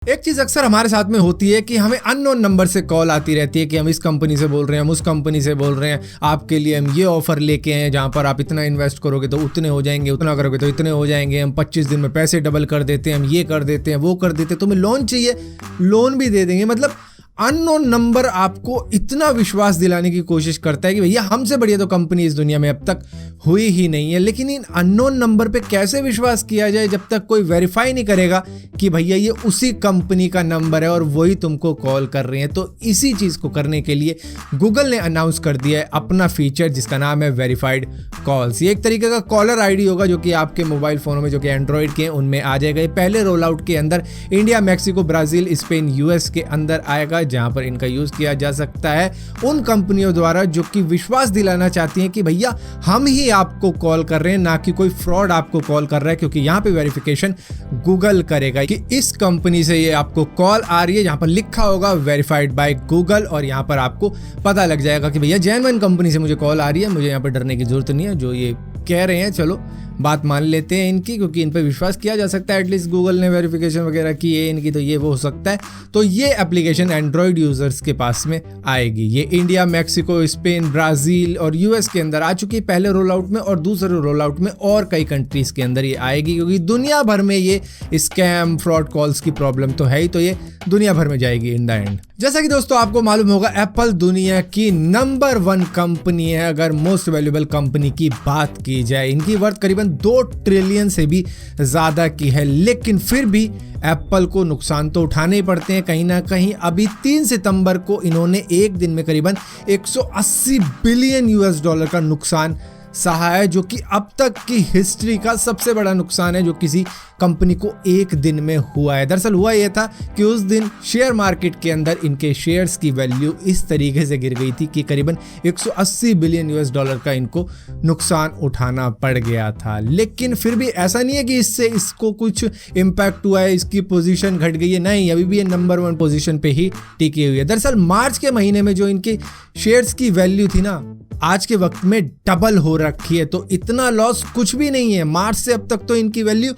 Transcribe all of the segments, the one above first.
एक चीज अक्सर हमारे साथ में होती है कि हमें अननोन नंबर से कॉल आती रहती है कि हम इस कंपनी से बोल रहे हैं, हम उस कंपनी से बोल रहे हैं, आपके लिए हम ये ऑफर लेके आए हैं जहां पर आप इतना इन्वेस्ट करोगे तो उतने हो जाएंगे, उतना करोगे तो इतने हो जाएंगे, हम 25 दिन में पैसे डबल कर देते हैं, हम ये कर देते हैं, वो कर देते हैं, तुम्हें लोन चाहिए लोन भी दे देंगे। मतलब अननोन नंबर आपको इतना विश्वास दिलाने की कोशिश करता है कि भैया हमसे बढ़िया तो कंपनी इस दुनिया में अब तक हुई ही नहीं है। लेकिन इन अननोन नंबर पे कैसे विश्वास किया जाए जब तक कोई वेरीफाई नहीं करेगा कि भैया ये उसी कंपनी का नंबर है और वही तुमको कॉल कर रहे हैं। तो इसी चीज को करने के लिए गूगल ने अनाउंस कर दिया है अपना फीचर जिसका नाम है वेरीफाइड कॉल्स। ये एक तरीके का कॉलर आईडी होगा जो कि आपके मोबाइल फोनों में जो कि एंड्रॉइड के उनमें आ जाएगा। पहले रोल आउट के अंदर India, Mexico, Brazil, Spain, US के अंदर आएगा जहां पर इनका यूज किया जा सकता है उन कंपनियों द्वारा जो कि विश्वास दिलाना चाहती हैं कि भैया हम ही आपको कॉल कर रहे हैं, ना कि कोई फ्रॉड आपको कॉल कर रहा है, क्योंकि यहां पे वेरिफिकेशन गूगल करेगा कि इस कंपनी से ये आपको कॉल आ रही है। यहां पर लिखा होगा वेरीफाइड बाय गूगल और यहां पर आपको पता लग जाएगा कि भैया जेन्युइन कंपनी से मुझे कॉल आ रही है, मुझे यहां पर डरने की जरूरत नहीं है। जो ये कह रहे हैं चलो बात मान लेते हैं इनकी, क्योंकि इन पर विश्वास किया जा सकता है, एटलीस्ट गूगल ने वेरिफिकेशन वगैरह की है इनकी, तो ये वो हो सकता है। तो ये एप्लीकेशन एंड्रॉइड यूजर्स के पास में आएगी। ये इंडिया, मैक्सिको, स्पेन, ब्राजील और यूएस के अंदर आ चुकी है पहले रोल आउट में, और दूसरे रोल आउट में और कई कंट्रीज के अंदर ये आएगी, क्योंकि दुनिया भर में ये स्कैम फ्रॉड कॉल्स की प्रॉब्लम तो है ही, तो ये दुनिया भर में जाएगी इन द एंड। जैसा कि दोस्तों आपको मालूम होगा एप्पल दुनिया की नंबर 1 कंपनी है अगर मोस्ट वैल्यूएबल कंपनी की बात की जाए। इनकी वर्थ करीबन 2 ट्रिलियन से भी ज्यादा की है, लेकिन फिर भी एप्पल को नुकसान तो उठाने ही पड़ते हैं कहीं ना कहीं। अभी 3 सितंबर को इन्होंने एक दिन में करीबन 180 बिलियन यूएस डॉलर का नुकसान सहा है, जो कि अब तक की हिस्ट्री का सबसे बड़ा नुकसान है जो किसी कंपनी को एक दिन में हुआ है। दरअसल हुआ यह था कि उस दिन शेयर मार्केट के अंदर इनके शेयर्स की वैल्यू इस तरीके से गिर गई थी कि करीबन 180 बिलियन यूएस डॉलर का इनको नुकसान उठाना पड़ गया था। लेकिन फिर भी ऐसा नहीं है कि इससे इसको कुछ इम्पैक्ट हुआ है, इसकी पोजीशन घट गई है, नहीं, अभी भी ये नंबर 1 पोजीशन पे ही टिकी हुई है। दरअसल मार्च के महीने में जो इनके शेयर्स की वैल्यू थी ना, आज के वक्त में डबल हो रखी है। तो इतना लॉस कुछ भी नहीं है, मार्च से अब तक तो इनकी वैल्यू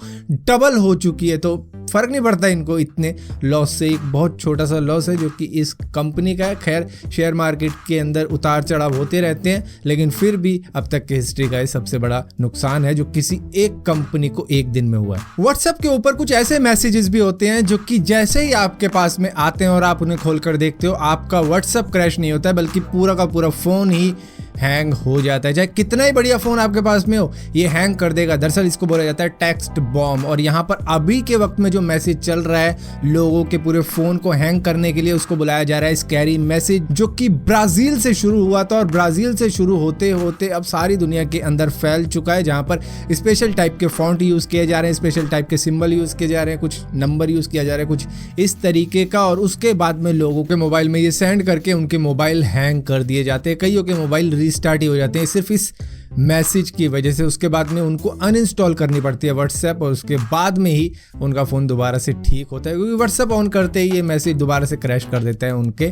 डबल हो चुकी है, तो फर्क नहीं पड़ता इनको इतने लॉस से। एक बहुत छोटा सा लॉस है जो कि इस कंपनी का है। खैर शेयर मार्केट के अंदर उतार चढ़ाव होते रहते हैं, लेकिन फिर भी अब तक की हिस्ट्री का सबसे बड़ा नुकसान है जो किसी एक कंपनी को एक दिन में हुआ है। व्हाट्सएप के ऊपर कुछ ऐसे मैसेजेस भी होते हैं जो कि जैसे ही आपके पास में आते हैं और आप उन्हें खोलकर देखते हो, आपका व्हाट्सएप क्रैश नहीं होता है, बल्कि पूरा का पूरा फोन ही हैंग हो जाता है। चाहे कितना ही बढ़िया फोन आपके पास में हो, ये हैंग कर देगा। दरअसल इसको बोला जाता है टेक्स्ट बॉम्ब। और यहाँ पर अभी के वक्त में जो मैसेज चल रहा है लोगों के पूरे फोन को हैंग करने के लिए, उसको बुलाया जा रहा है स्कैरी मैसेज, जो कि ब्राजील से शुरू हुआ था और ब्राजील से शुरू होते होते अब सारी दुनिया के अंदर फैल चुका है, जहां पर स्पेशल टाइप के फॉन्ट यूज किए जा रहे हैं, स्पेशल टाइप के सिंबल यूज किए जा रहे हैं, कुछ नंबर यूज किया जा रहा है, कुछ इस तरीके का। और उसके बाद में लोगों के मोबाइल में ये सेंड करके उनके मोबाइल हैंग कर दिए जाते हैं। कईयों के मोबाइल रीस्टार्ट ही हो जाते हैं सिर्फ इस मैसेज की वजह से। उसके बाद में उनको अनइंस्टॉल करनी पड़ती है व्हाट्सएप, और उसके बाद में ही उनका फ़ोन दोबारा से ठीक होता है, क्योंकि व्हाट्सएप ऑन करते ही ये मैसेज दोबारा से क्रैश कर देता है उनके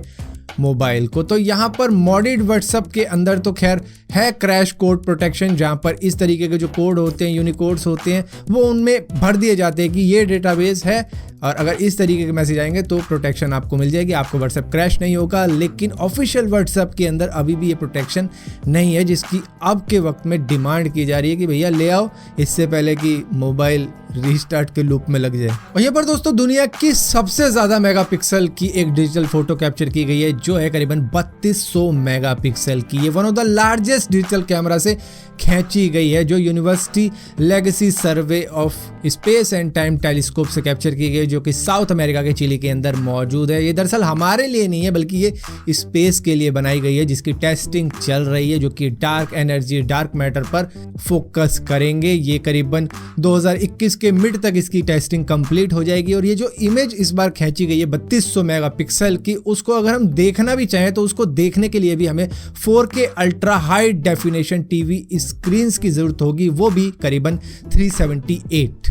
मोबाइल को। तो यहाँ पर मॉडिड व्हाट्सएप के अंदर तो खैर है क्रैश कोड प्रोटेक्शन, जहाँ पर इस तरीके के जो कोड होते हैं, यूनिकोड्स होते हैं, वो उनमें भर दिए जाते हैं कि ये डेटाबेस है, और अगर इस तरीके के मैसेज आएंगे तो प्रोटेक्शन आपको मिल जाएगी, आपको व्हाट्सएप क्रैश नहीं होगा। लेकिन ऑफिशियल व्हाट्सएप के अंदर अभी भी ये प्रोटेक्शन नहीं है, जिसकी अब के वक्त में डिमांड की जा रही है कि भैया ले आओ, इससे पहले कि मोबाइल रीस्टार्ट के लूप में लग जाए। और यहाँ पर दोस्तों दुनिया की सबसे ज्यादा मेगापिक्सल की एक डिजिटल फोटो कैप्चर की गई है, जो है करीबन 3200 मेगापिक्सल की। ये one of the largest digital camera से खींची गई है, जो university legacy survey of space and time telescope से कैप्चर की गई, जो कि साउथ अमेरिका के चिली के अंदर मौजूद है। ये दरअसल हमारे लिए नहीं है, बल्कि ये स्पेस के लिए बनाई गई है, जिसकी टेस्टिंग चल रही है, जो कि डार्क एनर्जी, डार्क मैटर पर फोकस करेंगे। ये करीबन 2021 के मिड तक इसकी टेस्टिंग कंप्लीट हो जाएगी। और ये जो इमेज इस बार खींची गई है 3200 मेगापिक्सल की, उसको अगर हम देखना भी चाहें तो उसको देखने के लिए भी हमें 4K ultra high definition TV screens की जरूरत होगी, वो भी करीबन 378।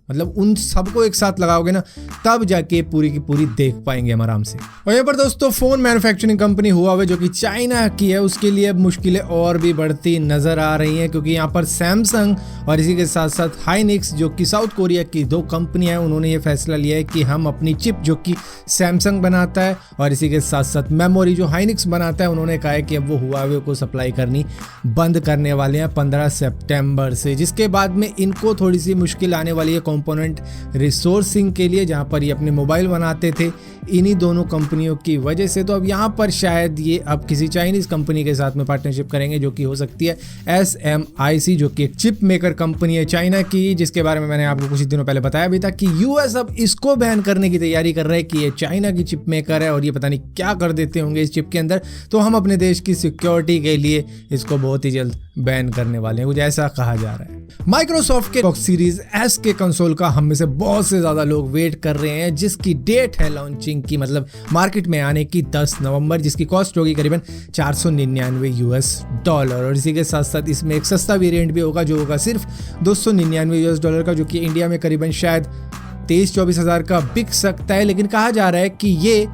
मतलब उन सबको एक साथ लगाओगे ना, तब जाके पूरी की पूरी देख पाएंगे हम आराम से। और यहाँ पर दोस्तों फोन मैन्युफैक्चरिंग कंपनी हुआवे जो कि चाइना की है, उसके लिए अब मुश्किलें और भी बढ़ती नजर आ रही हैं, क्योंकि यहाँ पर सैमसंग और इसी के साथ साथ हाइनिक्स जो कि साउथ कोरिया की 2 कंपनियां हैं, उन्होंने ये फैसला लिया है कि हम अपनी चिप जो कि सैमसंग बनाता है और इसी के साथ साथ मेमोरी जो हाइनिक्स बनाता है, उन्होंने कहा है कि अब वो हुआवे को सप्लाई करनी बंद करने वाले हैं 15 सितंबर से, जिसके बाद में इनको थोड़ी सी मुश्किल आने वाली है कंपोनेंट रिसोर्सिंग के लिए, जहां पर ये अपने मोबाइल बनाते थे इन्हीं दोनों कंपनियों की वजह से। तो अब यहां पर शायद ये अब किसी चाइनीज कंपनी के साथ में पार्टनरशिप करेंगे, जो कि हो सकती है SMIC, जो कि एक चिप मेकर कंपनी है चाइना की, जिसके बारे में मैंने आपको कुछ दिनों पहले बताया भी था कि यूएस अब इसको बैन करने की तैयारी कर रहा है कि ये चाइना की चिप मेकर है और ये पता नहीं क्या कर देते होंगे इस चिप के अंदर। तो हम अपने देश की सिक्योरिटी के लिए इसको बहुत ही जल्द बैन करने वाले हैं, कुछ ऐसा कहा जा रहा है। माइक्रोसॉफ्ट के Xbox सीरीज S के कंसोल का हम में से बहुत से ज्यादा लोग वेट कर रहे हैं, जिसकी डेट है लॉन्चिंग की, मतलब मार्केट में आने की 10 नवंबर, जिसकी कॉस्ट होगी करीबन $499 और इसी के साथ साथ इसमें एक सस्ता वेरिएंट भी होगा जो होगा सिर्फ $299 का, जो कि इंडिया में करीबन शायद 23-24 हज़ार का बिक सकता है। लेकिन कहा जा रहा है कि ये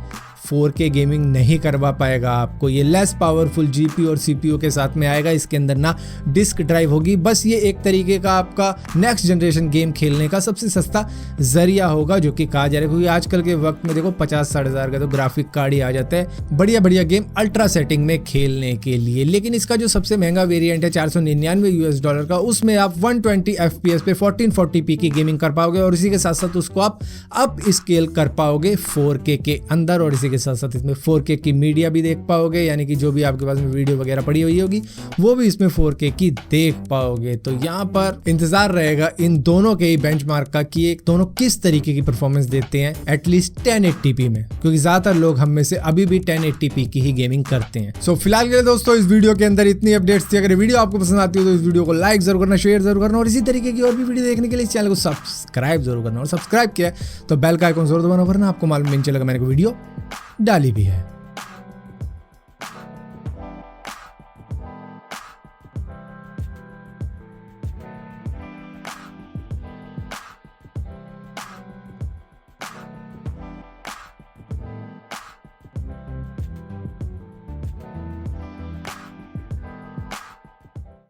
4K गेमिंग नहीं करवा पाएगा आपको, ये लेस पावरफुल GPU और CPU के साथ में आएगा, इसके अंदर ना डिस्क ड्राइव होगी, बस ये एक तरीके का आपका नेक्स्ट जनरेशन गेम खेलने का सबसे सस्ता जरिया होगा, जो कि कहा जा रहा है, क्योंकि आजकल के वक्त में देखो 50-60 हज़ार का तो ग्राफिक कार्ड ही आ जाता है बढ़िया बढ़िया गेम अल्ट्रा सेटिंग में खेलने के लिए। लेकिन इसका जो सबसे महंगा वेरियंट है $499 का, उसमें आप 120 FPS पे 1440p की गेमिंग कर पाओगे और इसी के साथ साथ उसको आप अप स्केल कर पाओगे 4K के अंदर, और इसी के साथ साथ इसमें 4K की मीडिया भी देख पाओगे, यानी कि जो भी आपके पास में वीडियो वगैरह पड़ी हुई होगी वो भी इसमें 4K की देख पाओगे। तो यहाँ पर इंतजार रहेगा इन दोनों के ही बेंचमार्क का कि एक दोनों किस तरीके की परफॉर्मेंस देते हैं एटलीस्ट 1080p में, क्योंकि ज्यादातर लोग हम में से अभी भी 1080p की ही गेमिंग करते हैं। सो फिलहाल के लिए दोस्तों इस वीडियो के अंदर इतनी अपडेट्स थी। अगर वीडियो आपको पसंद आती हो तो इस वीडियो को लाइक जरूर करना, शेयर जरूर करना और इसी तरीके की और भी वीडियो देखने के लिए इस चैनल को सब्सक्राइब जरूर करना, और सब्सक्राइब किया तो बेल का आइकन जरूर दबाना, वरना आपको मालूम नहीं चलेगा मैंने कोई वीडियो डाली भी है।